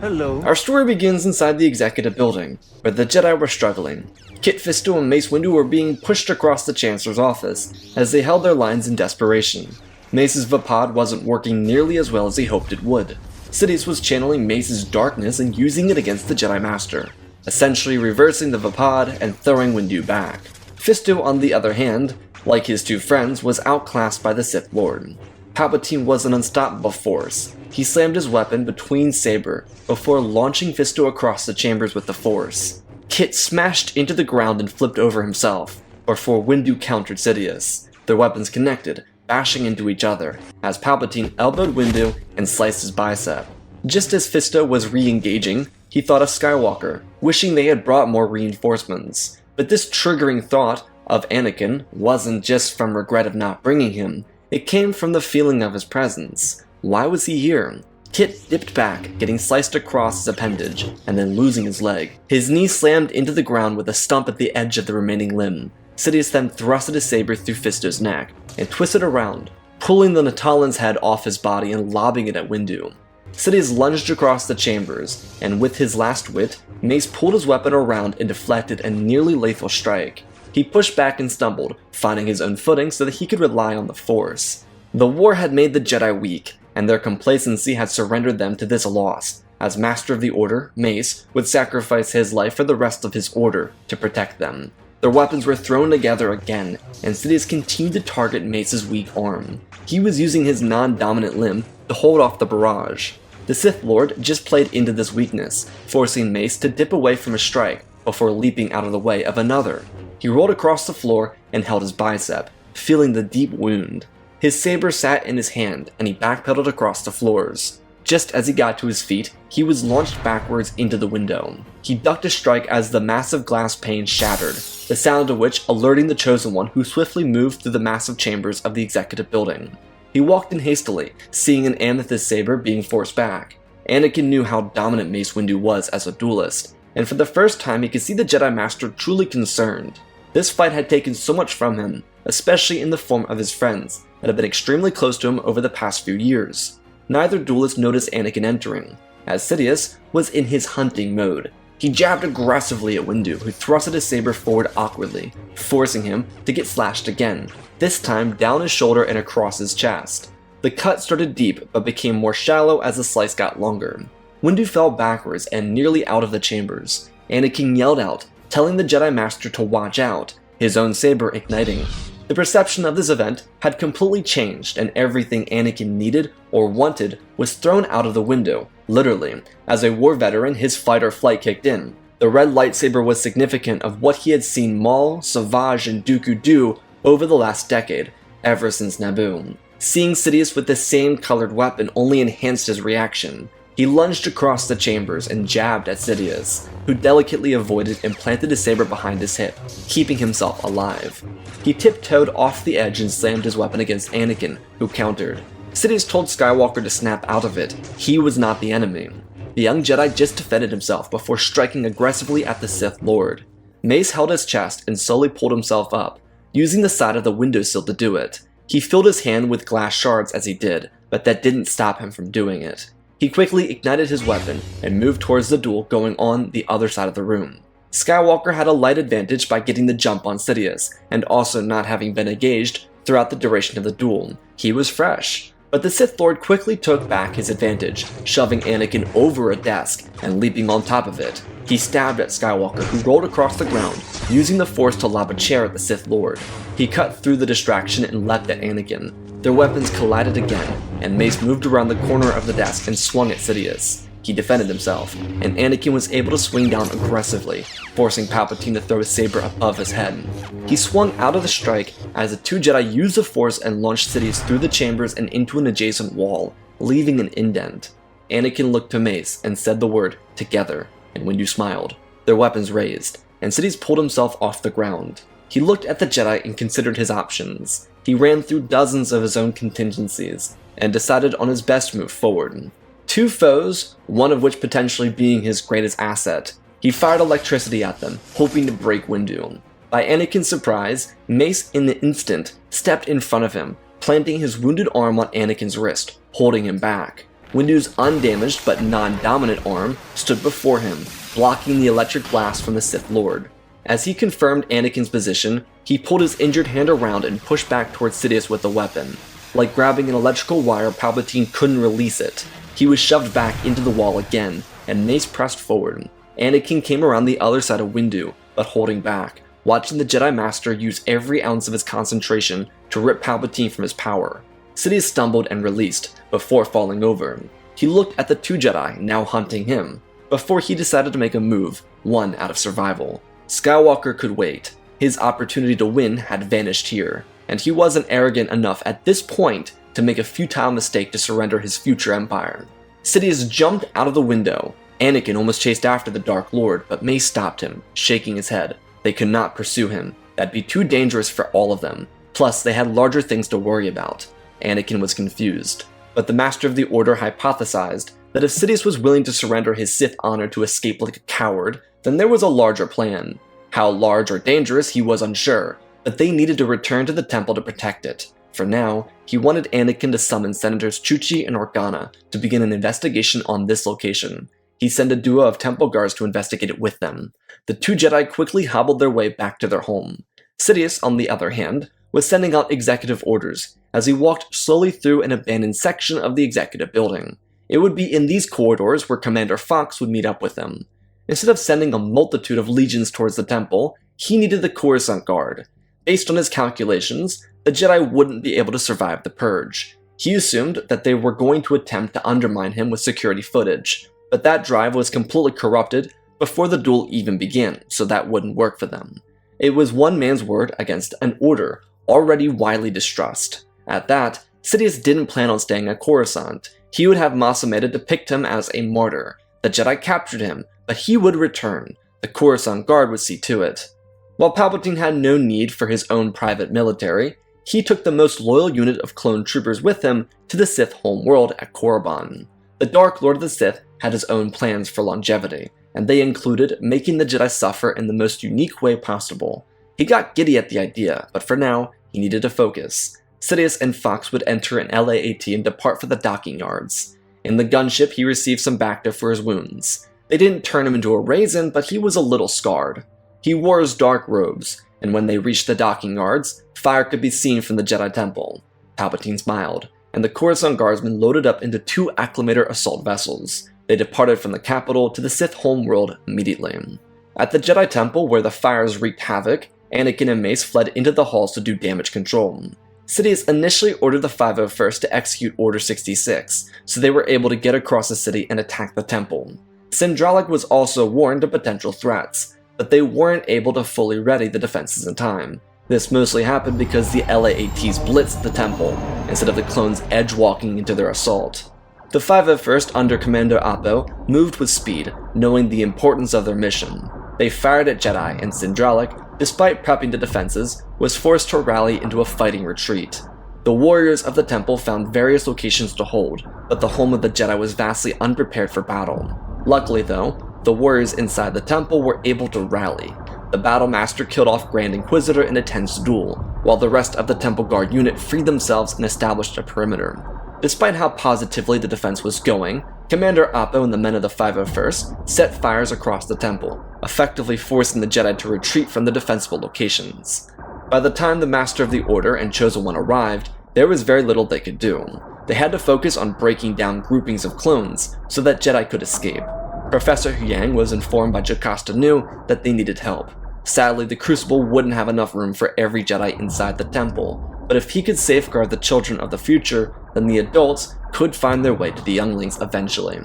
Hello. Our story begins inside the executive building, where the Jedi were struggling. Kit Fisto and Mace Windu were being pushed across the Chancellor's office as they held their lines in desperation. Mace's Vapod wasn't working nearly as well as he hoped it would. Sidious was channeling Mace's darkness and using it against the Jedi Master, essentially reversing the Vapod and throwing Windu back. Fisto, on the other hand, like his two friends, was outclassed by the Sith Lord. Palpatine was an unstoppable force. He slammed his weapon between Saber before launching Fisto across the chambers with the Force. Kit smashed into the ground and flipped over himself, before Windu countered Sidious. Their weapons connected, bashing into each other, as Palpatine elbowed Windu and sliced his bicep. Just as Fisto was re-engaging, he thought of Skywalker, wishing they had brought more reinforcements. But this triggering thought of Anakin wasn't just from regret of not bringing him, it came from the feeling of his presence. Why was he here? Kit dipped back, getting sliced across his appendage, and then losing his leg. His knee slammed into the ground with a stump at the edge of the remaining limb. Sidious then thrusted his saber through Fisto's neck, and twisted around, pulling the Natalan's head off his body and lobbing it at Windu. Sidious lunged across the chambers, and with his last wit, Mace pulled his weapon around and deflected a nearly lethal strike. He pushed back and stumbled, finding his own footing so that he could rely on the Force. The war had made the Jedi weak, and their complacency had surrendered them to this loss, as Master of the Order, Mace, would sacrifice his life for the rest of his order to protect them. Their weapons were thrown together again, and Sidious continued to target Mace's weak arm. He was using his non-dominant limb to hold off the barrage. The Sith Lord just played into this weakness, forcing Mace to dip away from a strike before leaping out of the way of another. He rolled across the floor and held his bicep, feeling the deep wound. His saber sat in his hand, and he backpedaled across the floors. Just as he got to his feet, he was launched backwards into the window. He ducked a strike as the massive glass pane shattered, the sound of which alerting the Chosen One, who swiftly moved through the massive chambers of the executive building. He walked in hastily, seeing an amethyst saber being forced back. Anakin knew how dominant Mace Windu was as a duelist, and for the first time he could see the Jedi Master truly concerned. This fight had taken so much from him, especially in the form of his friends, that had been extremely close to him over the past few years. Neither duelist noticed Anakin entering, as Sidious was in his hunting mode. He jabbed aggressively at Windu, who thrusted his saber forward awkwardly, forcing him to get slashed again, this time down his shoulder and across his chest. The cut started deep, but became more shallow as the slice got longer. Windu fell backwards and nearly out of the chambers. Anakin yelled out, telling the Jedi Master to watch out, his own saber igniting. The perception of this event had completely changed, and everything Anakin needed or wanted was thrown out of the window, literally. As a war veteran, his fight or flight kicked in. The red lightsaber was significant of what he had seen Maul, Savage, and Dooku do over the last decade, ever since Naboo. Seeing Sidious with the same colored weapon only enhanced his reaction. He lunged across the chambers and jabbed at Sidious, who delicately avoided and planted his saber behind his hip, keeping himself alive. He tiptoed off the edge and slammed his weapon against Anakin, who countered. Sidious told Skywalker to snap out of it. He was not the enemy. The young Jedi just defended himself before striking aggressively at the Sith Lord. Mace held his chest and slowly pulled himself up, using the side of the windowsill to do it. He filled his hand with glass shards as he did, but that didn't stop him from doing it. He quickly ignited his weapon and moved towards the duel going on the other side of the room. Skywalker had a light advantage by getting the jump on Sidious, and also not having been engaged throughout the duration of the duel. He was fresh. But the Sith Lord quickly took back his advantage, shoving Anakin over a desk and leaping on top of it. He stabbed at Skywalker, who rolled across the ground, using the Force to lob a chair at the Sith Lord. He cut through the distraction and leapt at Anakin. Their weapons collided again, and Mace moved around the corner of the desk and swung at Sidious. He defended himself, and Anakin was able to swing down aggressively, forcing Palpatine to throw his saber above his head. He swung out of the strike as the two Jedi used the Force and launched Sidious through the chambers and into an adjacent wall, leaving an indent. Anakin looked to Mace and said the word, "Together," and Windu smiled. Their weapons raised, and Sidious pulled himself off the ground. He looked at the Jedi and considered his options. He ran through dozens of his own contingencies, and decided on his best move forward. Two foes, one of which potentially being his greatest asset. He fired electricity at them, hoping to break Windu. By Anakin's surprise, Mace in the instant stepped in front of him, planting his wounded arm on Anakin's wrist, holding him back. Windu's undamaged but non-dominant arm stood before him, blocking the electric blast from the Sith Lord. As he confirmed Anakin's position, he pulled his injured hand around and pushed back towards Sidious with the weapon. Like grabbing an electrical wire, Palpatine couldn't release it. He was shoved back into the wall again, and Mace pressed forward. Anakin came around the other side of Windu, but holding back, watching the Jedi Master use every ounce of his concentration to rip Palpatine from his power. Sidious stumbled and released, before falling over. He looked at the two Jedi, now hunting him, before he decided to make a move, one out of survival. Skywalker could wait. His opportunity to win had vanished here, and he wasn't arrogant enough at this point to make a futile mistake to surrender his future empire. Sidious jumped out of the window. Anakin almost chased after the Dark Lord, but Mace stopped him, shaking his head. They could not pursue him. That'd be too dangerous for all of them. Plus, they had larger things to worry about. Anakin was confused, but the Master of the Order hypothesized that if Sidious was willing to surrender his Sith honor to escape like a coward, then there was a larger plan. How large or dangerous he was unsure, but they needed to return to the temple to protect it. For now, he wanted Anakin to summon Senators Chuchi and Organa to begin an investigation on this location. He sent a duo of temple guards to investigate it with them. The two Jedi quickly hobbled their way back to their home. Sidious, on the other hand, was sending out executive orders as he walked slowly through an abandoned section of the executive building. It would be in these corridors where Commander Fox would meet up with him. Instead of sending a multitude of legions towards the temple, he needed the Coruscant Guard. Based on his calculations, the Jedi wouldn't be able to survive the purge. He assumed that they were going to attempt to undermine him with security footage, but that drive was completely corrupted before the duel even began, so that wouldn't work for them. It was one man's word against an order already widely distrust. At that, Sidious didn't plan on staying at Coruscant. He would have Mas Amedda depict him as a martyr. The Jedi captured him, but he would return. The Coruscant Guard would see to it. While Palpatine had no need for his own private military, he took the most loyal unit of clone troopers with him to the Sith homeworld at Korriban. The Dark Lord of the Sith had his own plans for longevity, and they included making the Jedi suffer in the most unique way possible. He got giddy at the idea, but for now, he needed to focus. Sidious and Fox would enter an LA-AT and depart for the docking yards. In the gunship, he received some Bacta for his wounds. They didn't turn him into a raisin, but he was a little scarred. He wore his dark robes, and when they reached the docking yards, fire could be seen from the Jedi Temple. Palpatine smiled, and the Coruscant Guardsmen loaded up into two acclimator assault vessels. They departed from the capital to the Sith homeworld immediately. At the Jedi Temple, where the fires wreaked havoc, Anakin and Mace fled into the halls to do damage control. Sidious initially ordered the 501st to execute Order 66, so they were able to get across the city and attack the temple. Sindralic was also warned of potential threats, but they weren't able to fully ready the defenses in time. This mostly happened because the LA-ATs blitzed the temple, instead of the clones edge-walking into their assault. The 501st under Commander Appo moved with speed, knowing the importance of their mission. They fired at Jedi, and Sindralic, despite prepping the defenses, was forced to rally into a fighting retreat. The warriors of the temple found various locations to hold, but the home of the Jedi was vastly unprepared for battle. Luckily though, the warriors inside the temple were able to rally. The Battle Master killed off Grand Inquisitor in a tense duel, while the rest of the Temple Guard unit freed themselves and established a perimeter. Despite how positively the defense was going, Commander Appo and the men of the 501st set fires across the temple, effectively forcing the Jedi to retreat from the defensible locations. By the time the Master of the Order and Chosen One arrived, there was very little they could do. They had to focus on breaking down groupings of clones so that Jedi could escape. Professor Huyang was informed by Jocasta Nu that they needed help. Sadly, the Crucible wouldn't have enough room for every Jedi inside the temple, but if he could safeguard the children of the future, then the adults could find their way to the younglings eventually.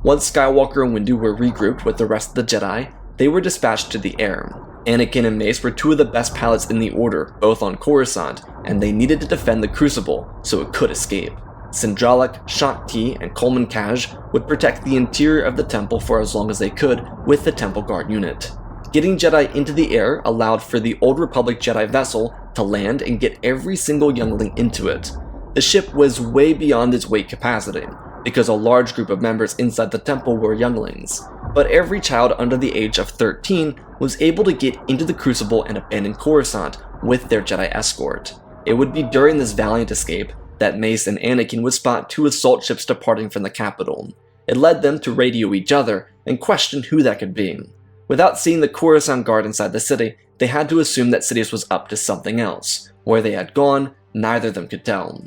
Once Skywalker and Windu were regrouped with the rest of the Jedi, they were dispatched to the air. Anakin and Mace were two of the best pilots in the Order, both on Coruscant, and they needed to defend the Crucible so it could escape. Sindralic, Shak Ti, and Coleman Kaj would protect the interior of the temple for as long as they could with the Temple Guard unit. Getting Jedi into the air allowed for the Old Republic Jedi vessel to land and get every single youngling into it. The ship was way beyond its weight capacity, because a large group of members inside the temple were younglings, but every child under the age of 13 was able to get into the Crucible and abandon Coruscant with their Jedi escort. It would be during this valiant escape that Mace and Anakin would spot 2 assault ships departing from the capital. It led them to radio each other and question who that could be. Without seeing the Coruscant Guard inside the city, they had to assume that Sidious was up to something else. Where they had gone, neither of them could tell.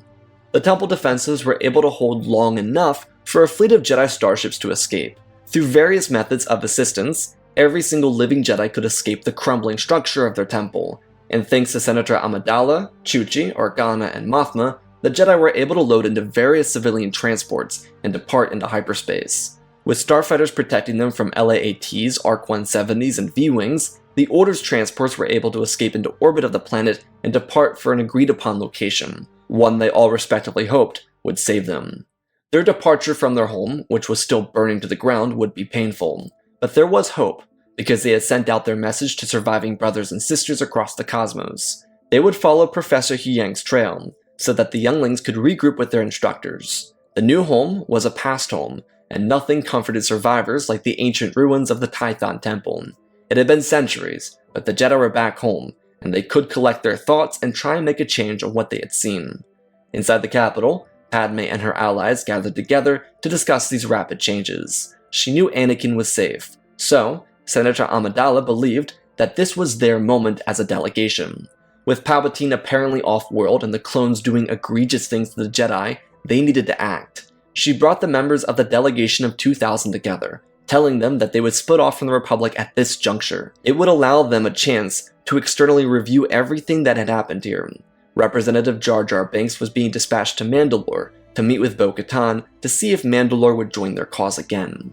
The temple defenses were able to hold long enough for a fleet of Jedi starships to escape. Through various methods of assistance, every single living Jedi could escape the crumbling structure of their temple, and thanks to Senator Amidala, Chuchi, Organa, and Mothma, the Jedi were able to load into various civilian transports and depart into hyperspace. With starfighters protecting them from LAATs, ARC-170s, and V-Wings, the Order's transports were able to escape into orbit of the planet and depart for an agreed-upon location, one they all respectively hoped would save them. Their departure from their home, which was still burning to the ground, would be painful, but there was hope, because they had sent out their message to surviving brothers and sisters across the cosmos. They would follow Professor Huyang's trail, so that the younglings could regroup with their instructors. The new home was a past home, and nothing comforted survivors like the ancient ruins of the Tython Temple. It had been centuries, but the Jedi were back home, and they could collect their thoughts and try and make a change on what they had seen. Inside the capital, Padme and her allies gathered together to discuss these rapid changes. She knew Anakin was safe, so Senator Amidala believed that this was their moment as a delegation. With Palpatine apparently off-world and the clones doing egregious things to the Jedi, they needed to act. She brought the members of the delegation of 2,000 together, telling them that they would split off from the Republic at this juncture. It would allow them a chance to externally review everything that had happened here. Representative Jar Jar Binks was being dispatched to Mandalore to meet with Bo-Katan to see if Mandalore would join their cause again.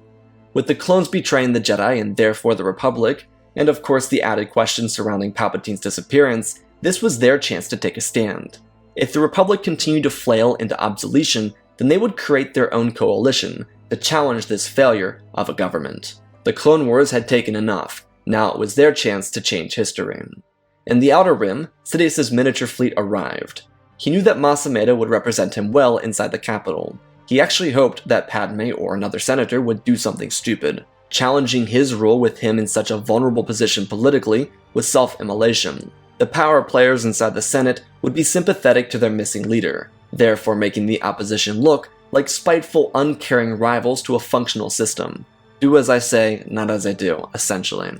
With the clones betraying the Jedi and therefore the Republic, and of course the added questions surrounding Palpatine's disappearance, this was their chance to take a stand. If the Republic continued to flail into obsolescence, then they would create their own coalition to challenge this failure of a government. The Clone Wars had taken enough. Now it was their chance to change history. In the Outer Rim, Sidious's miniature fleet arrived. He knew that Masameda would represent him well inside the capital. He actually hoped that Padme or another senator would do something stupid. Challenging his rule with him in such a vulnerable position politically was self-immolation. The power players inside the Senate would be sympathetic to their missing leader, therefore making the opposition look like spiteful, uncaring rivals to a functional system. Do as I say, not as I do, essentially.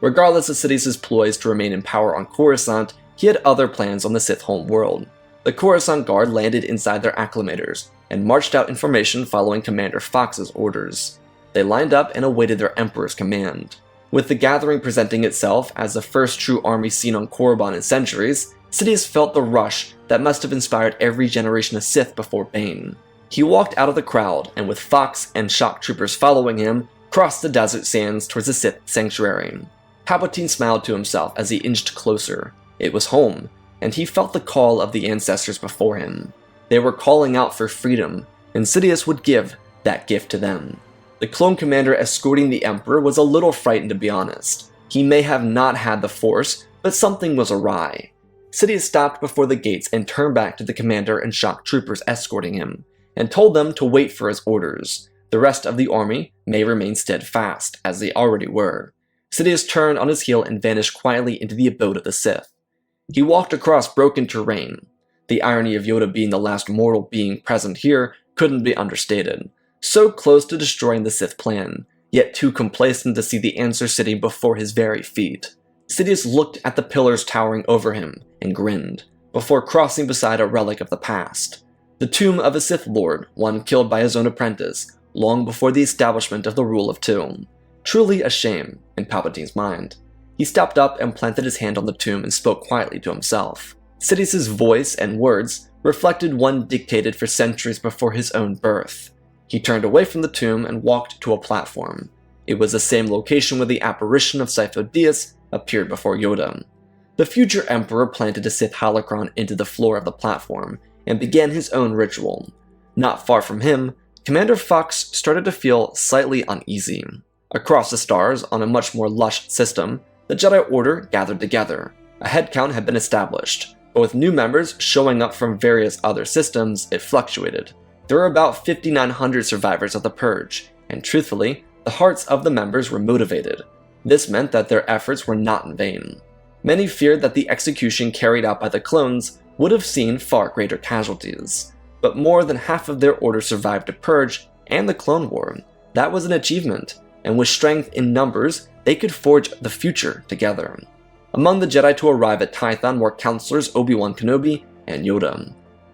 Regardless of Sidious's ploys to remain in power on Coruscant, he had other plans on the Sith home world. The Coruscant Guard landed inside their acclimators, and marched out in formation following Commander Fox's orders. They lined up and awaited their Emperor's command. With the gathering presenting itself as the first true army seen on Korriban in centuries, Sidious felt the rush that must have inspired every generation of Sith before Bane. He walked out of the crowd, and with Fox and shock troopers following him, crossed the desert sands towards the Sith sanctuary. Palpatine smiled to himself as he inched closer. It was home, and he felt the call of the ancestors before him. They were calling out for freedom, and Sidious would give that gift to them. The clone commander escorting the Emperor was a little frightened, to be honest. He may have not had the Force, but something was awry. Sidious stopped before the gates and turned back to the commander and shock troopers escorting him, and told them to wait for his orders. The rest of the army may remain steadfast, as they already were. Sidious turned on his heel and vanished quietly into the abode of the Sith. He walked across broken terrain. The irony of Yoda being the last mortal being present here couldn't be understated. So close to destroying the Sith plan, yet too complacent to see the answer sitting before his very feet. Sidious looked at the pillars towering over him and grinned, before crossing beside a relic of the past. The tomb of a Sith Lord, one killed by his own apprentice, long before the establishment of the Rule of Two. Truly a shame, in Palpatine's mind. He stepped up and planted his hand on the tomb and spoke quietly to himself. Sidious's voice and words reflected one dictated for centuries before his own birth. He turned away from the tomb and walked to a platform. It was the same location where the apparition of Sidious appeared before Yoda. The future Emperor planted a Sith holocron into the floor of the platform and began his own ritual. Not far from him, Commander Fox started to feel slightly uneasy. Across the stars, on a much more lush system, the Jedi Order gathered together. A headcount had been established, but with new members showing up from various other systems, it fluctuated. There were about 5,900 survivors of the Purge, and truthfully, the hearts of the members were motivated. This meant that their efforts were not in vain. Many feared that the execution carried out by the clones would have seen far greater casualties. but more than half of their order survived a purge and the Clone War. That was an achievement, and with strength in numbers, they could forge the future together. Among the Jedi to arrive at Tython were counselors Obi-Wan Kenobi and Yoda.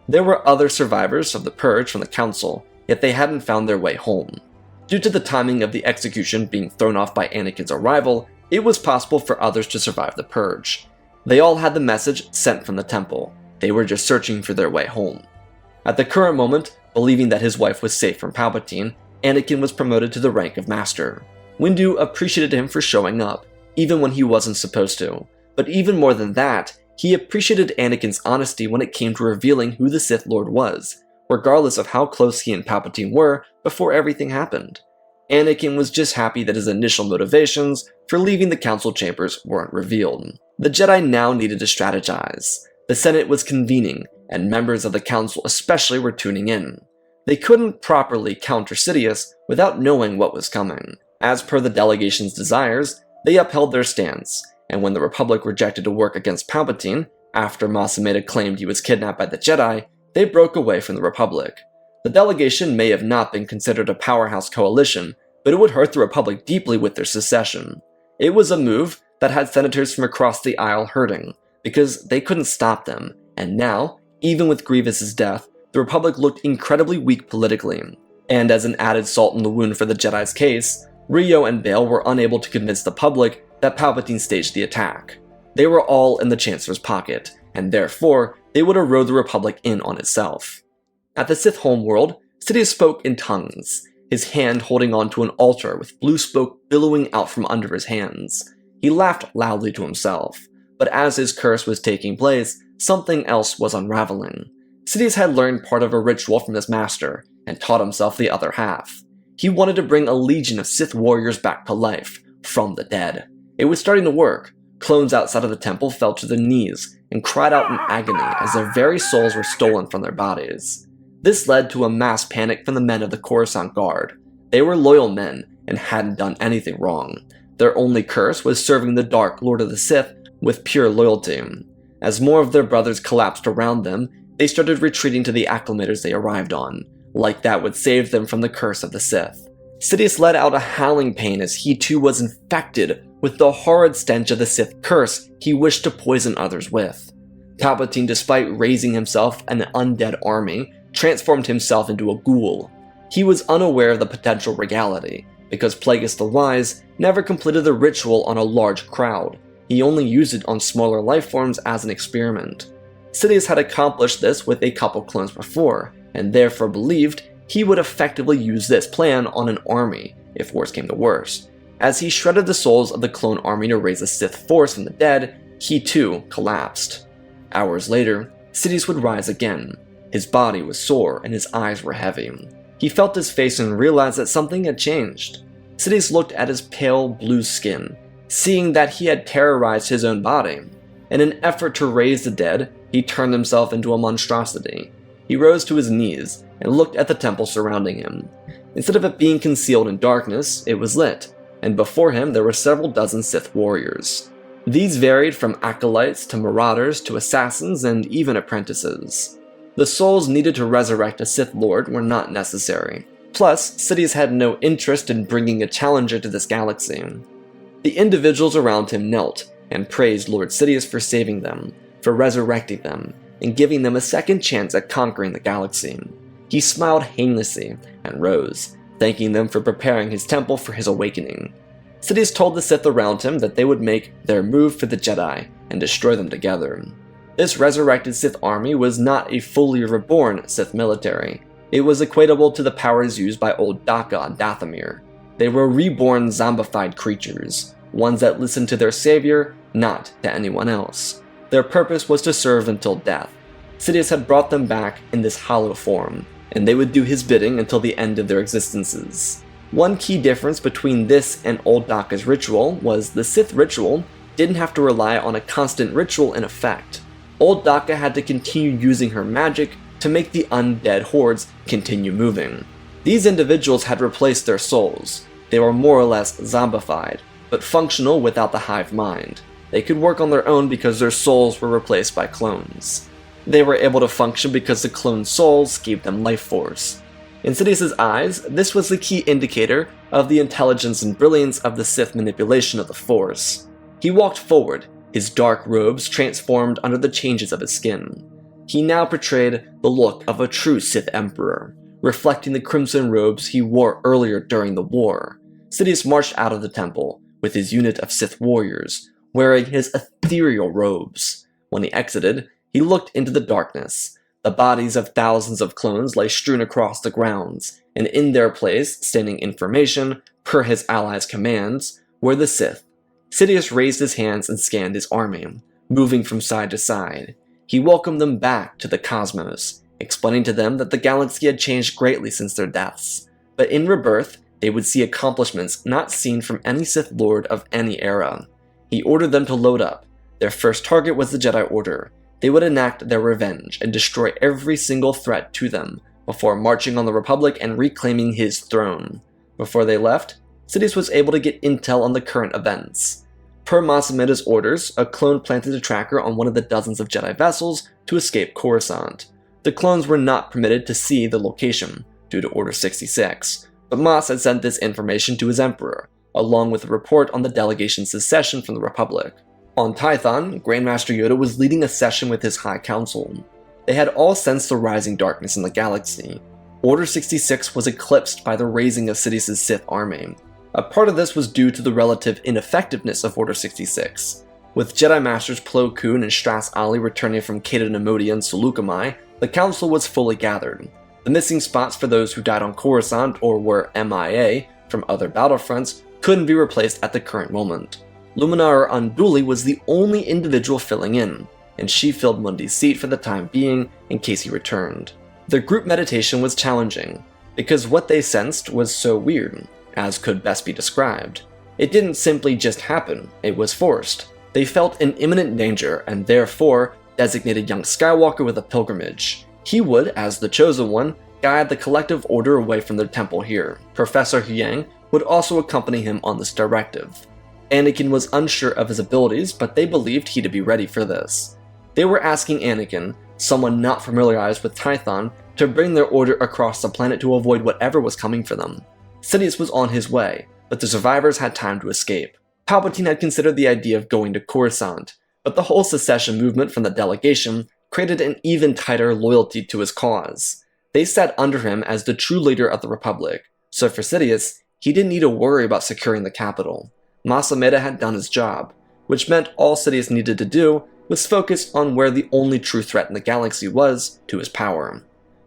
There were other survivors of the purge from the council, yet they hadn't found their way home. Due to the timing of the execution being thrown off by Anakin's arrival, it was possible for others to survive the purge. They all had the message sent from the temple. They were just searching for their way home. At the current moment, believing that his wife was safe from Palpatine, Anakin was promoted to the rank of Master. Windu appreciated him for showing up, even when he wasn't supposed to. But even more than that, he appreciated Anakin's honesty when it came to revealing who the Sith Lord was, regardless of how close he and Palpatine were before everything happened. Anakin was just happy that his initial motivations for leaving the council chambers weren't revealed. The Jedi now needed to strategize. The Senate was convening, and members of the council especially were tuning in. They couldn't properly counter Sidious without knowing what was coming. As per the delegation's desires, they upheld their stance, and when the Republic rejected to work against Palpatine, after Mas Amedda claimed he was kidnapped by the Jedi, they broke away from the Republic. The delegation may have not been considered a powerhouse coalition, but it would hurt the Republic deeply with their secession. It was a move that had senators from across the aisle hurting, because they couldn't stop them, and now, even with Grievous's death, the Republic looked incredibly weak politically. And as an added salt in the wound for the Jedi's case, Rio and Bail were unable to convince the public that Palpatine staged the attack. They were all in the Chancellor's pocket, and therefore, they would erode the Republic in on itself. At the Sith homeworld, Sidious spoke in tongues, his hand holding onto an altar with blue smoke billowing out from under his hands. He laughed loudly to himself, but as his curse was taking place, something else was unraveling. Sidious had learned part of a ritual from his master, and taught himself the other half. He wanted to bring a legion of Sith warriors back to life, from the dead. It was starting to work. Clones outside of the temple fell to their knees and cried out in agony as their very souls were stolen from their bodies. This led to a mass panic from the men of the Coruscant Guard. They were loyal men and hadn't done anything wrong. Their only curse was serving the Dark Lord of the Sith with pure loyalty. As more of their brothers collapsed around them, they started retreating to the acclimators they arrived on, like that would save them from the curse of the Sith. Sidious let out a howling pain as he too was infected with the horrid stench of the Sith curse he wished to poison others with. Palpatine, despite raising himself an undead army, transformed himself into a ghoul. He was unaware of the potential reality, because Plagueis the Wise never completed the ritual on a large crowd. He only used it on smaller lifeforms as an experiment. Sidious had accomplished this with a couple clones before, and therefore believed he would effectively use this plan on an army, if worse came to worse. As he shredded the souls of the clone army to raise a Sith force from the dead, he too collapsed. Hours later, Sidious would rise again. His body was sore and his eyes were heavy. He felt his face and realized that something had changed. Sidious looked at his pale blue skin, seeing that he had terrorized his own body. In an effort to raise the dead, he turned himself into a monstrosity. He rose to his knees and looked at the temple surrounding him. Instead of it being concealed in darkness, it was lit, and before him there were several dozen Sith warriors. These varied from acolytes to marauders to assassins and even apprentices. The souls needed to resurrect a Sith Lord were not necessary. Plus, Sidious had no interest in bringing a challenger to this galaxy. The individuals around him knelt and praised Lord Sidious for saving them, for resurrecting them, and giving them a second chance at conquering the galaxy. He smiled heinously and rose, thanking them for preparing his temple for his awakening. Sidious told the Sith around him that they would make their move for the Jedi and destroy them together. This resurrected Sith army was not a fully reborn Sith military. It was equatable to the powers used by old Daka on Dathomir. They were reborn zombified creatures, ones that listened to their savior, not to anyone else. Their purpose was to serve until death. Sidious had brought them back in this hollow form, and they would do his bidding until the end of their existences. One key difference between this and old Daka's ritual was the Sith ritual didn't have to rely on a constant ritual in effect. Old Daka had to continue using her magic to make the undead hordes continue moving. These individuals had replaced their souls. They were more or less zombified, but functional without the hive mind. They could work on their own because their souls were replaced by clones. They were able to function because the clone souls gave them life force. In Sidious's eyes, this was the key indicator of the intelligence and brilliance of the Sith manipulation of the Force. He walked forward, his dark robes transformed under the changes of his skin. He now portrayed the look of a true Sith Emperor, reflecting the crimson robes he wore earlier during the war. Sidious marched out of the temple with his unit of Sith warriors, wearing his ethereal robes. When he exited, he looked into the darkness. The bodies of thousands of clones lay strewn across the grounds, and in their place, standing in formation, per his allies' commands, were the Sith. Sidious raised his hands and scanned his army, moving from side to side. He welcomed them back to the cosmos, explaining to them that the galaxy had changed greatly since their deaths, but in rebirth, they would see accomplishments not seen from any Sith Lord of any era. He ordered them to load up. Their first target was the Jedi Order. They would enact their revenge and destroy every single threat to them before marching on the Republic and reclaiming his throne. Before they left, Sidious was able to get intel on the current events. Per Mace Windu's orders, a clone planted a tracker on one of the dozens of Jedi vessels to escape Coruscant. The clones were not permitted to see the location, due to Order 66, but Mace had sent this information to his Emperor, along with a report on the delegation's secession from the Republic. On Tython, Grandmaster Yoda was leading a session with his High Council. They had all sensed the rising darkness in the galaxy. Order 66 was eclipsed by the raising of Sidious's Sith army. A part of this was due to the relative ineffectiveness of Order 66. With Jedi Masters Plo Koon and Stras Ali returning from Cato Neimoidia and Seleucami, the Council was fully gathered. The missing spots for those who died on Coruscant or were MIA from other battlefronts couldn't be replaced at the current moment. Luminara Unduli was the only individual filling in, and she filled Mundi's seat for the time being in case he returned. Their group meditation was challenging, because what they sensed was so weird, as could best be described. It didn't simply just happen, it was forced. They felt an imminent danger and therefore designated young Skywalker with a pilgrimage. He would, as the Chosen One, guide the collective order away from their temple here. Professor Huyang would also accompany him on this directive. Anakin was unsure of his abilities, but they believed he'd be ready for this. They were asking Anakin, someone not familiarized with Tython, to bring their order across the planet to avoid whatever was coming for them. Sidious was on his way, but the survivors had time to escape. Palpatine had considered the idea of going to Coruscant, but the whole secession movement from the delegation created an even tighter loyalty to his cause. They sat under him as the true leader of the Republic, so for Sidious, he didn't need to worry about securing the capital. Mace Windu had done his job, which meant all Sidious needed to do was focus on where the only true threat in the galaxy was to his power.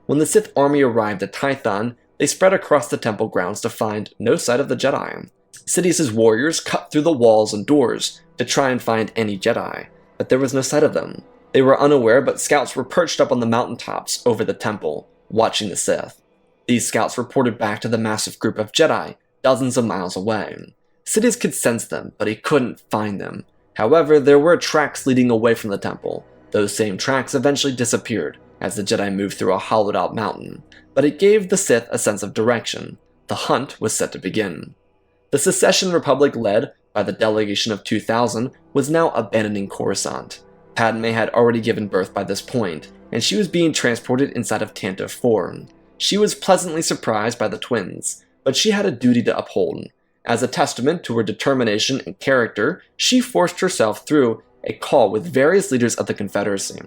When the Sith army arrived at Tython, they spread across the temple grounds to find no sight of the Jedi. Sidious's warriors cut through the walls and doors to try and find any Jedi, but there was no sight of them. They were unaware, but scouts were perched up on the mountaintops over the temple, watching the Sith. These scouts reported back to the massive group of Jedi, dozens of miles away. Sidious could sense them, but he couldn't find them. However, there were tracks leading away from the temple. Those same tracks eventually disappeared as the Jedi moved through a hollowed-out mountain, but it gave the Sith a sense of direction. The hunt was set to begin. The Secession Republic, led by the delegation of 2,000, was now abandoning Coruscant. Padme had already given birth by this point, and she was being transported inside of Tantive 4. She was pleasantly surprised by the twins, but she had a duty to uphold. As a testament to her determination and character, she forced herself through a call with various leaders of the Confederacy.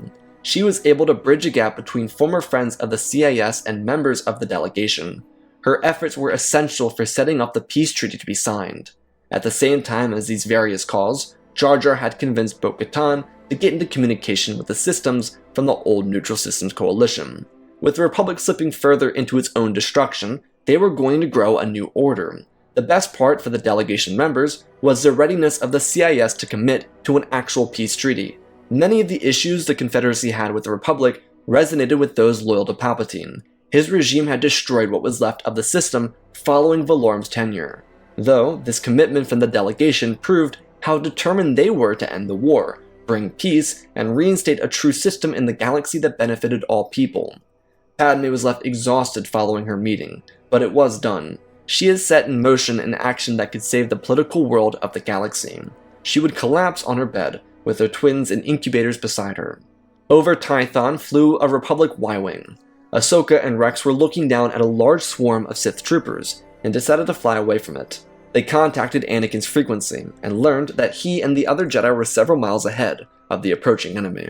She was able to bridge a gap between former friends of the CIS and members of the delegation. Her efforts were essential for setting up the peace treaty to be signed. At the same time as these various calls, Jar Jar had convinced Bo-Katan to get into communication with the systems from the old Neutral Systems Coalition. With the Republic slipping further into its own destruction, they were going to grow a new order. The best part for the delegation members was the readiness of the CIS to commit to an actual peace treaty. Many of the issues the Confederacy had with the Republic resonated with those loyal to Palpatine. His regime had destroyed what was left of the system following Valorum's tenure. Though, this commitment from the delegation proved how determined they were to end the war, bring peace, and reinstate a true system in the galaxy that benefited all people. Padme was left exhausted following her meeting, but it was done. She had set in motion an action that could save the political world of the galaxy. She would collapse on her bed, with her twins and incubators beside her. Over Tython flew a Republic Y-Wing. Ahsoka and Rex were looking down at a large swarm of Sith troopers and decided to fly away from it. They contacted Anakin's frequency and learned that he and the other Jedi were several miles ahead of the approaching enemy.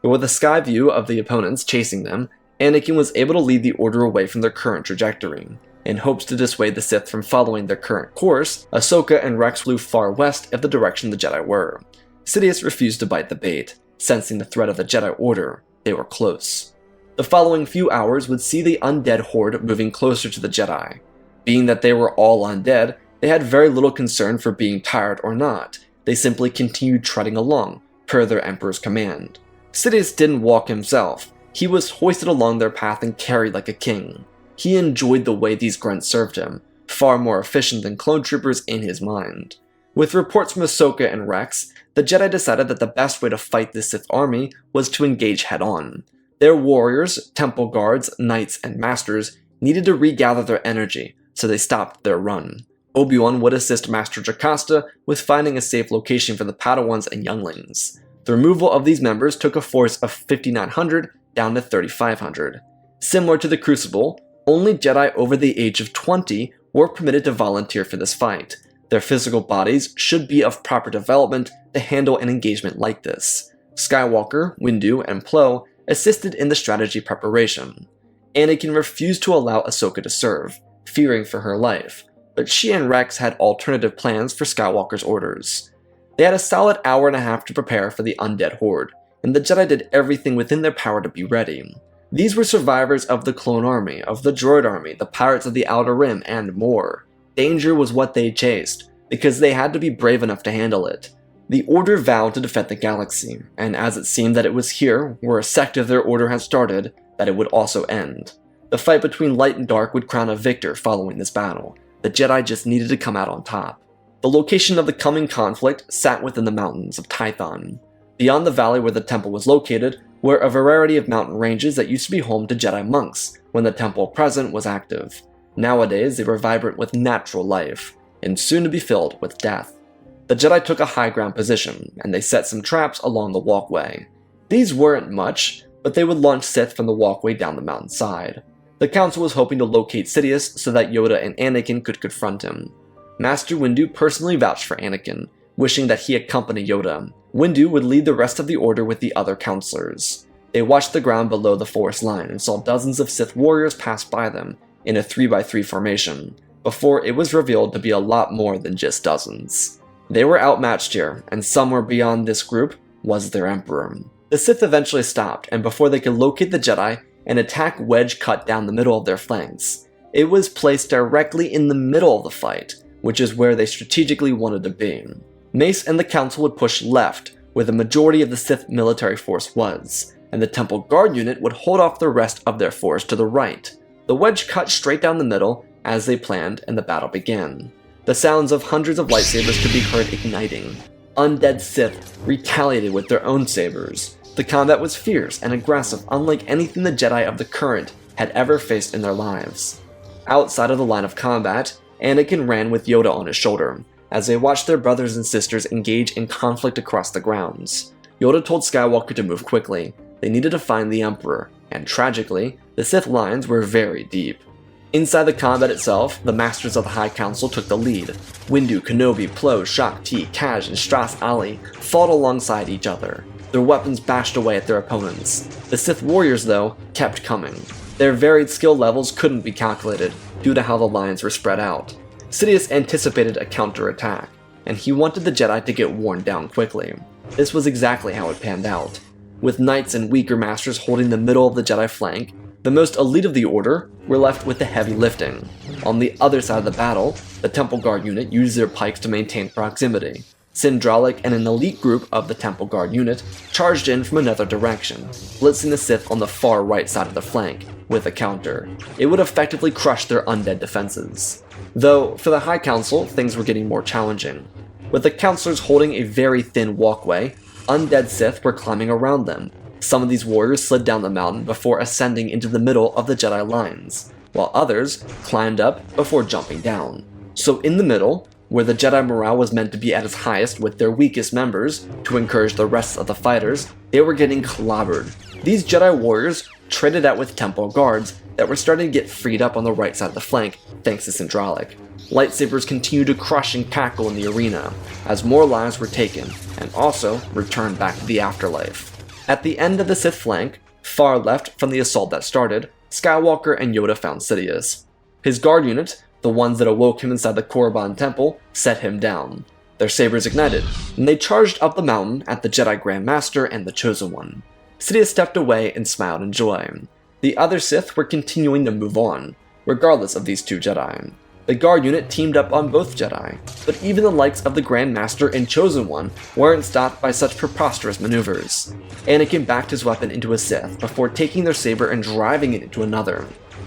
But with a sky view of the opponents chasing them, Anakin was able to lead the Order away from their current trajectory. In hopes to dissuade the Sith from following their current course, Ahsoka and Rex flew far west of the direction the Jedi were. Sidious refused to bite the bait, sensing the threat of the Jedi Order. They were close. The following few hours would see the undead horde moving closer to the Jedi. Being that they were all undead, they had very little concern for being tired or not. They simply continued trudging along, per their Emperor's command. Sidious didn't walk himself. He was hoisted along their path and carried like a king. He enjoyed the way these grunts served him, far more efficient than clone troopers in his mind. With reports from Ahsoka and Rex, the Jedi decided that the best way to fight the Sith army was to engage head-on. Their warriors, temple guards, knights, and masters needed to regather their energy, so they stopped their run. Obi-Wan would assist Master Jocasta with finding a safe location for the Padawans and younglings. The removal of these members took a force of 5,900 down to 3,500. Similar to the Crucible, only Jedi over the age of 20 were permitted to volunteer for this fight. Their physical bodies should be of proper development to handle an engagement like this. Skywalker, Windu, and Plo assisted in the strategy preparation. Anakin refused to allow Ahsoka to serve, fearing for her life, but she and Rex had alternative plans for Skywalker's orders. They had a solid hour and a half to prepare for the undead horde, and the Jedi did everything within their power to be ready. These were survivors of the Clone Army, of the Droid Army, the Pirates of the Outer Rim, and more. Danger was what they chased, because they had to be brave enough to handle it. The Order vowed to defend the galaxy, and as it seemed that it was here, where a sect of their order had started, that it would also end. The fight between light and dark would crown a victor following this battle. The Jedi just needed to come out on top. The location of the coming conflict sat within the mountains of Tython. Beyond the valley where the temple was located were a variety of mountain ranges that used to be home to Jedi monks when the temple present was active. Nowadays, they were vibrant with natural life, and soon to be filled with death. The Jedi took a high ground position, and they set some traps along the walkway. These weren't much, but they would launch Sith from the walkway down the mountainside. The Council was hoping to locate Sidious so that Yoda and Anakin could confront him. Master Windu personally vouched for Anakin, wishing that he accompany Yoda. Windu would lead the rest of the Order with the other counselors. They watched the ground below the forest line and saw dozens of Sith warriors pass by them in a 3x3 formation, before it was revealed to be a lot more than just dozens. They were outmatched here, and somewhere beyond this group was their Emperor. The Sith eventually stopped, and before they could locate the Jedi, an attack wedge cut down the middle of their flanks. It was placed directly in the middle of the fight, which is where they strategically wanted to be. Mace and the Council would push left, where the majority of the Sith military force was, and the Temple Guard unit would hold off the rest of their force to the right. The wedge cut straight down the middle, as they planned, and the battle began. The sounds of hundreds of lightsabers could be heard igniting. Undead Sith retaliated with their own sabers. The combat was fierce and aggressive, unlike anything the Jedi of the current had ever faced in their lives. Outside of the line of combat, Anakin ran with Yoda on his shoulder, as they watched their brothers and sisters engage in conflict across the grounds. Yoda told Skywalker to move quickly. They needed to find the Emperor, and tragically, the Sith lines were very deep. Inside the combat itself, the Masters of the High Council took the lead. Windu, Kenobi, Plo, Shak Ti, Kaj, and Stras Ali fought alongside each other. Their weapons bashed away at their opponents. The Sith warriors, though, kept coming. Their varied skill levels couldn't be calculated due to how the lines were spread out. Sidious anticipated a counterattack, and he wanted the Jedi to get worn down quickly. This was exactly how it panned out. With knights and weaker masters holding the middle of the Jedi flank, the most elite of the Order were left with the heavy lifting. On the other side of the battle, the Temple Guard unit used their pikes to maintain proximity. Sindralik and an elite group of the Temple Guard unit charged in from another direction, blitzing the Sith on the far right side of the flank with a counter. It would effectively crush their undead defenses. Though, for the High Council, things were getting more challenging. With the counselors holding a very thin walkway, undead Sith were climbing around them. Some of these warriors slid down the mountain before ascending into the middle of the Jedi lines, while others climbed up before jumping down. So in the middle where the Jedi morale was meant to be at its highest with their weakest members, to encourage the rest of the fighters, they were getting clobbered. These Jedi warriors traded out with temple guards that were starting to get freed up on the right side of the flank thanks to Syndralic. Lightsabers continued to crush and crackle in the arena, as more lives were taken, and also returned back to the afterlife. At the end of the Sith flank, far left from the assault that started, Skywalker and Yoda found Sidious. His guard unit, the ones that awoke him inside the Korriban Temple, set him down. Their sabers ignited, and they charged up the mountain at the Jedi Grand Master and the Chosen One. Sidious stepped away and smiled in joy. The other Sith were continuing to move on, regardless of these two Jedi. The guard unit teamed up on both Jedi, but even the likes of the Grand Master and Chosen One weren't stopped by such preposterous maneuvers. Anakin backed his weapon into a Sith before taking their saber and driving it into another.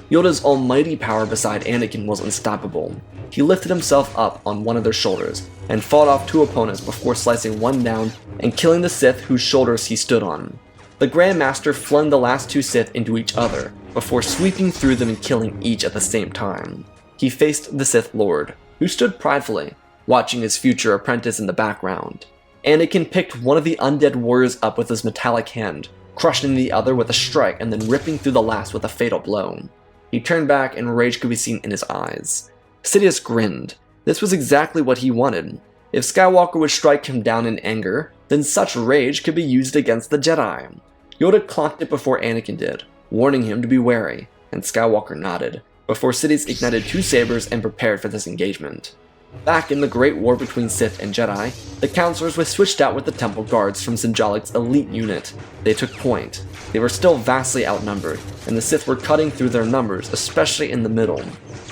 Yoda's almighty power beside Anakin was unstoppable. He lifted himself up on one of their shoulders and fought off two opponents before slicing one down and killing the Sith whose shoulders he stood on. The Grand Master flung the last two Sith into each other before sweeping through them and killing each at the same time. He faced the Sith Lord, who stood pridefully, watching his future apprentice in the background. Anakin picked one of the undead warriors up with his metallic hand, crushing the other with a strike and then ripping through the last with a fatal blow. He turned back and rage could be seen in his eyes. Sidious grinned. This was exactly what he wanted. If Skywalker would strike him down in anger, then such rage could be used against the Jedi. Yoda clocked it before Anakin did, warning him to be wary, and Skywalker nodded, before Sidious ignited two sabers and prepared for this engagement. Back in the Great War between Sith and Jedi, the Counselors were switched out with the Temple Guards from Syndralic's elite unit. They took point. They were still vastly outnumbered, and the Sith were cutting through their numbers, especially in the middle.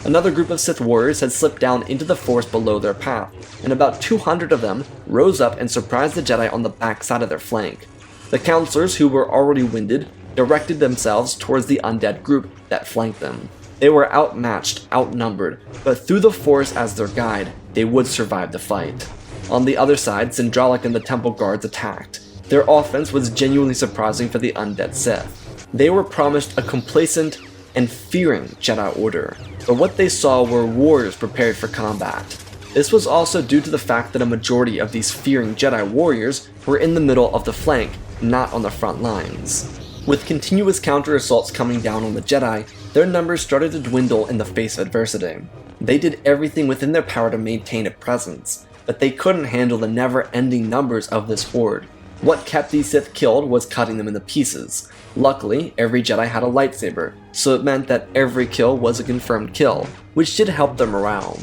Another group of Sith warriors had slipped down into the Force below their path, and about 200 of them rose up and surprised the Jedi on the back side of their flank. The Counselors, who were already winded, directed themselves towards the undead group that flanked them. They were outmatched, outnumbered, but through the Force as their guide, they would survive the fight. On the other side, Syndralic and the Temple Guards attacked. Their offense was genuinely surprising for the undead Sith. They were promised a complacent and fearing Jedi Order, but what they saw were warriors prepared for combat. This was also due to the fact that a majority of these fearing Jedi warriors were in the middle of the flank, not on the front lines. With continuous counter-assaults coming down on the Jedi, their numbers started to dwindle in the face of adversity. They did everything within their power to maintain a presence, but they couldn't handle the never-ending numbers of this horde. What kept these Sith killed was cutting them into pieces. Luckily, every Jedi had a lightsaber, so it meant that every kill was a confirmed kill, which did help their morale.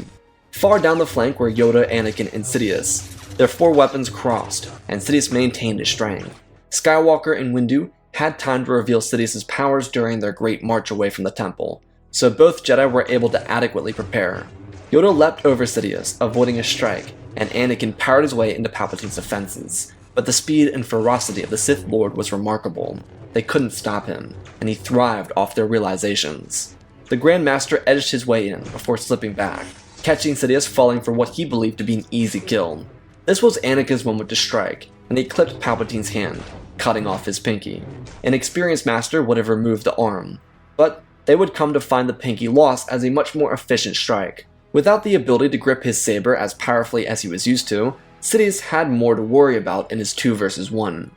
Far down the flank were Yoda, Anakin, and Sidious. Their four weapons crossed, and Sidious maintained his strength. Skywalker and Windu had time to reveal Sidious's powers during their great march away from the temple, so both Jedi were able to adequately prepare. Yoda leapt over Sidious, avoiding a strike, and Anakin powered his way into Palpatine's defenses, but the speed and ferocity of the Sith Lord was remarkable. They couldn't stop him, and he thrived off their realizations. The Grand Master edged his way in before slipping back, catching Sidious falling for what he believed to be an easy kill. This was Anakin's moment to strike, and he clipped Palpatine's hand, cutting off his pinky. An experienced master would have removed the arm, but they would come to find the pinky lost as a much more efficient strike. Without the ability to grip his saber as powerfully as he was used to, Sidious had more to worry about in his 2 versus 1.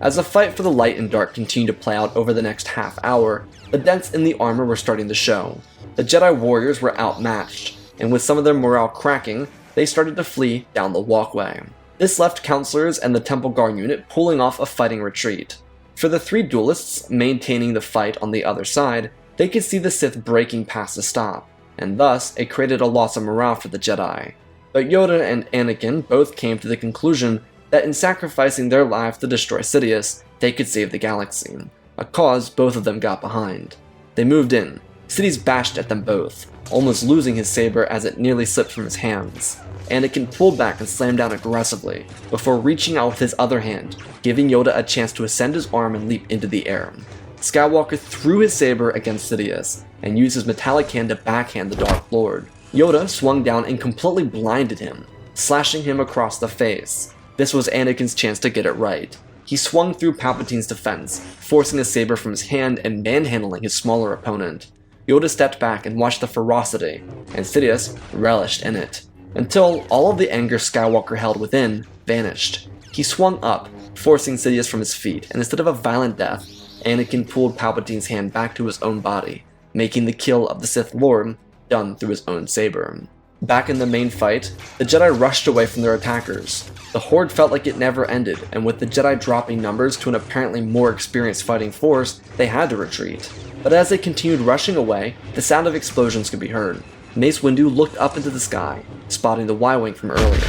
As the fight for the light and dark continued to play out over the next half hour, the dents in the armor were starting to show. The Jedi warriors were outmatched, and with some of their morale cracking, they started to flee down the walkway. This left Counselors and the Temple Guard unit pulling off a fighting retreat. For the 3 duelists maintaining the fight on the other side, they could see the Sith breaking past a stop, and thus it created a loss of morale for the Jedi. But Yoda and Anakin both came to the conclusion that in sacrificing their lives to destroy Sidious, they could save the galaxy, a cause both of them got behind. They moved in. Sidious bashed at them both, almost losing his saber as it nearly slipped from his hands. Anakin pulled back and slammed down aggressively, before reaching out with his other hand, giving Yoda a chance to ascend his arm and leap into the air. Skywalker threw his saber against Sidious, and used his metallic hand to backhand the Dark Lord. Yoda swung down and completely blinded him, slashing him across the face. This was Anakin's chance to get it right. He swung through Palpatine's defense, forcing his saber from his hand and manhandling his smaller opponent. Yoda stepped back and watched the ferocity, and Sidious relished in it. until all of the anger Skywalker held within vanished. He swung up, forcing Sidious from his feet, and instead of a violent death, Anakin pulled Palpatine's hand back to his own body, making the kill of the Sith Lord done through his own saber. Back in the main fight, the Jedi rushed away from their attackers. The Horde felt like it never ended, and with the Jedi dropping numbers to an apparently more experienced fighting force, they had to retreat. But as they continued rushing away, the sound of explosions could be heard. Mace Windu looked up into the sky, spotting the Y-Wing from earlier.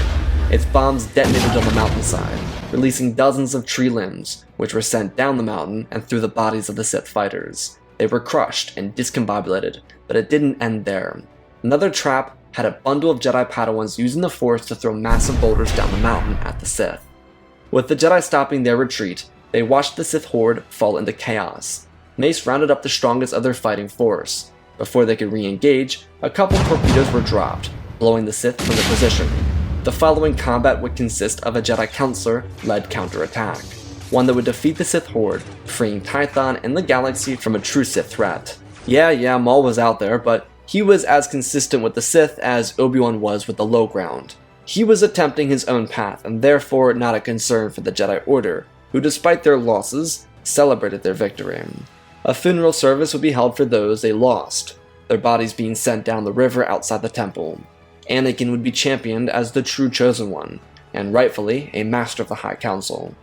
Its bombs detonated on the mountainside, releasing dozens of tree limbs, which were sent down the mountain and through the bodies of the Sith fighters. They were crushed and discombobulated, but it didn't end there. Another trap had a bundle of Jedi Padawans using the Force to throw massive boulders down the mountain at the Sith. With the Jedi stopping their retreat, they watched the Sith Horde fall into chaos. Mace rounded up the strongest of their fighting force. Before they could re-engage, a couple torpedoes were dropped, blowing the Sith from their position. The following combat would consist of a Jedi Councilor-led counterattack, one that would defeat the Sith Horde, freeing Tython and the galaxy from a true Sith threat. Yeah, Maul was out there, but he was as consistent with the Sith as Obi-Wan was with the low ground. He was attempting his own path, and therefore not a concern for the Jedi Order, who despite their losses, celebrated their victory. A funeral service would be held for those they lost, their bodies being sent down the river outside the temple. Anakin would be championed as the true Chosen One, and rightfully a Master of the High Council.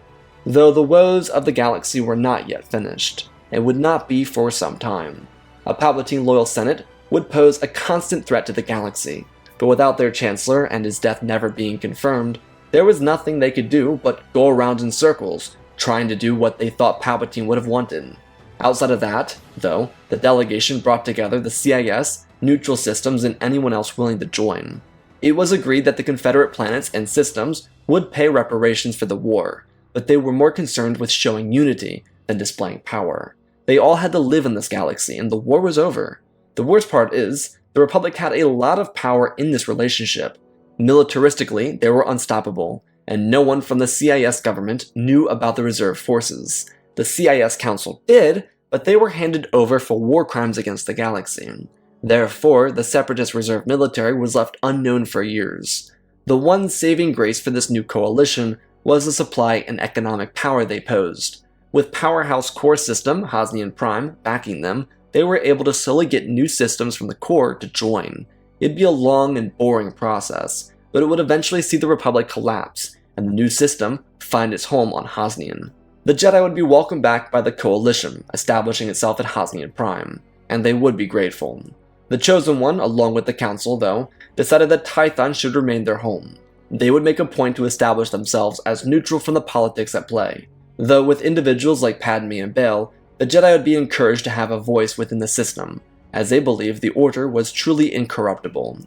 Though the woes of the galaxy were not yet finished, and would not be for some time. A Palpatine-loyal Senate would pose a constant threat to the galaxy, but without their Chancellor and his death never being confirmed, there was nothing they could do but go around in circles, trying to do what they thought Palpatine would have wanted. Outside of that, though, the delegation brought together the CIS, neutral systems, and anyone else willing to join. It was agreed that the Confederate planets and systems would pay reparations for the war, but they were more concerned with showing unity than displaying power. They all had to live in this galaxy, and the war was over. The worst part is, the Republic had a lot of power in this relationship. Militaristically, they were unstoppable, and no one from the CIS government knew about the reserve forces. The CIS Council did, but they were handed over for war crimes against the galaxy. Therefore, the Separatist Reserve military was left unknown for years. The one saving grace for this new coalition was the supply and economic power they posed. With Powerhouse Core System, Hosnian Prime, backing them, they were able to slowly get new systems from the core to join. It'd be a long and boring process, but it would eventually see the Republic collapse, and the new system find its home on Hosnian. The Jedi would be welcomed back by the Coalition, establishing itself at Hosnian Prime, and they would be grateful. The Chosen One, along with the Council, though, decided that Tython should remain their home. They would make a point to establish themselves as neutral from the politics at play. Though with individuals like Padme and Bail, the Jedi would be encouraged to have a voice within the system, as they believed the Order was truly incorruptible.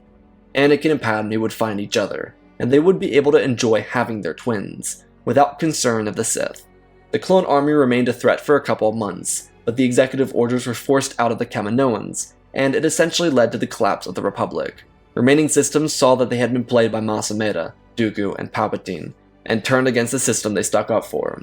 Anakin and Padme would find each other, and they would be able to enjoy having their twins, without concern of the Sith. The clone army remained a threat for a couple of months, but the executive orders were forced out of the Kaminoans, and it essentially led to the collapse of the Republic. Remaining systems saw that they had been played by Masameda, Dooku, and Palpatine, and turned against the system they stuck up for.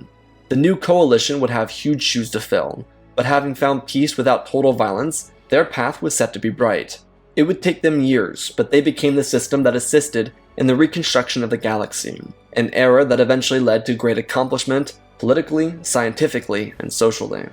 The new coalition would have huge shoes to fill, but having found peace without total violence, their path was set to be bright. It would take them years, but they became the system that assisted in the reconstruction of the galaxy, an era that eventually led to great accomplishment, politically, scientifically, and socially.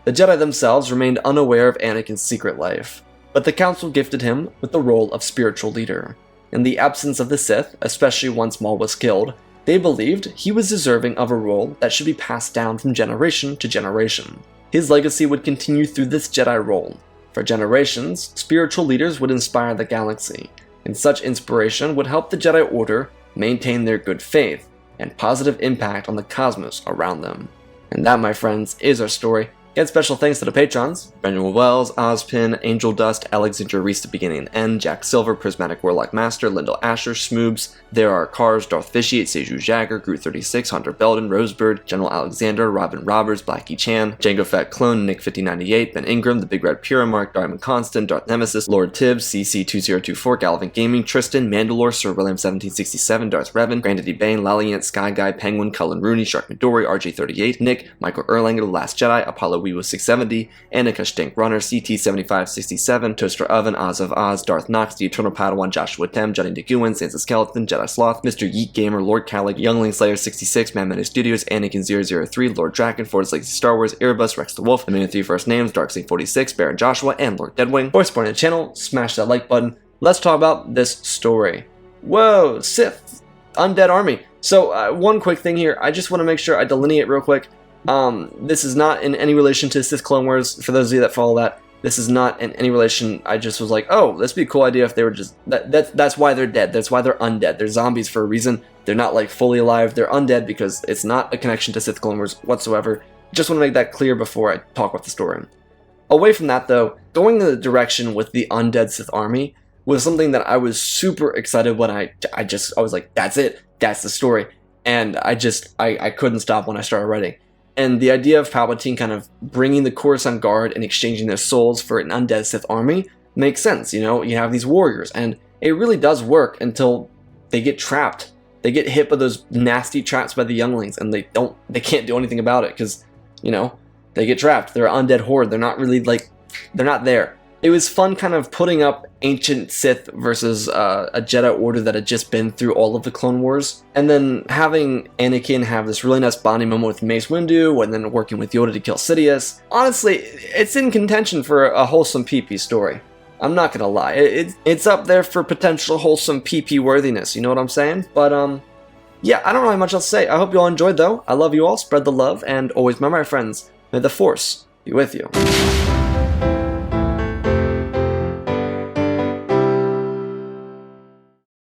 The Jedi themselves remained unaware of Anakin's secret life, but the Council gifted him with the role of spiritual leader. In the absence of the Sith, especially once Maul was killed, they believed he was deserving of a role that should be passed down from generation to generation. His legacy would continue through this Jedi role. For generations, spiritual leaders would inspire the galaxy, and such inspiration would help the Jedi Order maintain their good faith and positive impact on the cosmos around them. And that, my friends, is our story. Again, special thanks to the patrons: Benjamin Wells, Ozpin, Angel Dust, Alexandra Reese, The Beginning and End, Jack Silver, Prismatic Warlock Master, Lyndall Asher, Smoobs, There Are Cars, Darth Vitiate, Seju Jagger, Groot 36, Hunter Belden, Rosebird, General Alexander, Robin Roberts, Blackie Chan, Django Fat Clone, Nick 5098, Ben Ingram, The Big Red Pyramark, Diamond Constant, Darth Nemesis, Lord Tibbs, CC2024, Galvin Gaming, Tristan, Mandalore, Sir William 1767, Darth Revan, Brandon D. Bane, Laliant, Sky Guy, Penguin, Cullen Rooney, Shark Midori, RJ38, Nick, Michael Erlanger, The Last Jedi, Apollo Weewu 670, Annika Stink Runner, CT7567, Toaster Oven, Oz of Oz, Darth Nox, The Eternal Padawan, Joshua Tem, Johnny DeGuin, Sansa Skeleton, Jedi Sloth, Mr. Yeet Gamer, Lord Calic, Youngling Slayer 66, Man Studios, Anakin 003, Lord Draken, Ford's Legacy Star Wars, Erebus, Rex the Wolf, The Man of Three First Names, Darkseid 46, Baron Joshua, and Lord Deadwing. Or supporting the channel, smash that like button. Let's talk about this story. Whoa, Sith, Undead Army. So one quick thing here, I just want to make sure I delineate real quick. This is not in any relation to Sith Clone Wars. For those of you that follow that, this is not in any relation. I just was like, oh, this would be a cool idea if they were just, that's why they're dead. That's why they're undead. They're zombies for a reason. They're not like fully alive. They're undead because it's not a connection to Sith Clone Wars whatsoever. Just want to make that clear before I talk about the story. Away from that though, going in the direction with the undead Sith army was something that I was super excited when I was like, that's it. That's the story. And I couldn't stop when I started writing. And the idea of Palpatine kind of bringing the Coruscant Guard and exchanging their souls for an undead Sith army makes sense. You know, you have these warriors, and it really does work until they get trapped. They get hit by those nasty traps by the younglings, and they can't do anything about it because, you know, they get trapped. They're an undead horde. They're not really they're not there. It was fun kind of putting up ancient Sith versus a Jedi Order that had just been through all of the Clone Wars. And then having Anakin have this really nice bonding moment with Mace Windu, and then working with Yoda to kill Sidious. Honestly, it's in contention for a wholesome PP story. I'm not gonna lie. It's up there for potential wholesome PP worthiness, you know what I'm saying? But, yeah, I don't really have much else to say. I hope you all enjoyed, though. I love you all, spread the love, and always remember, my friends, may the Force be with you.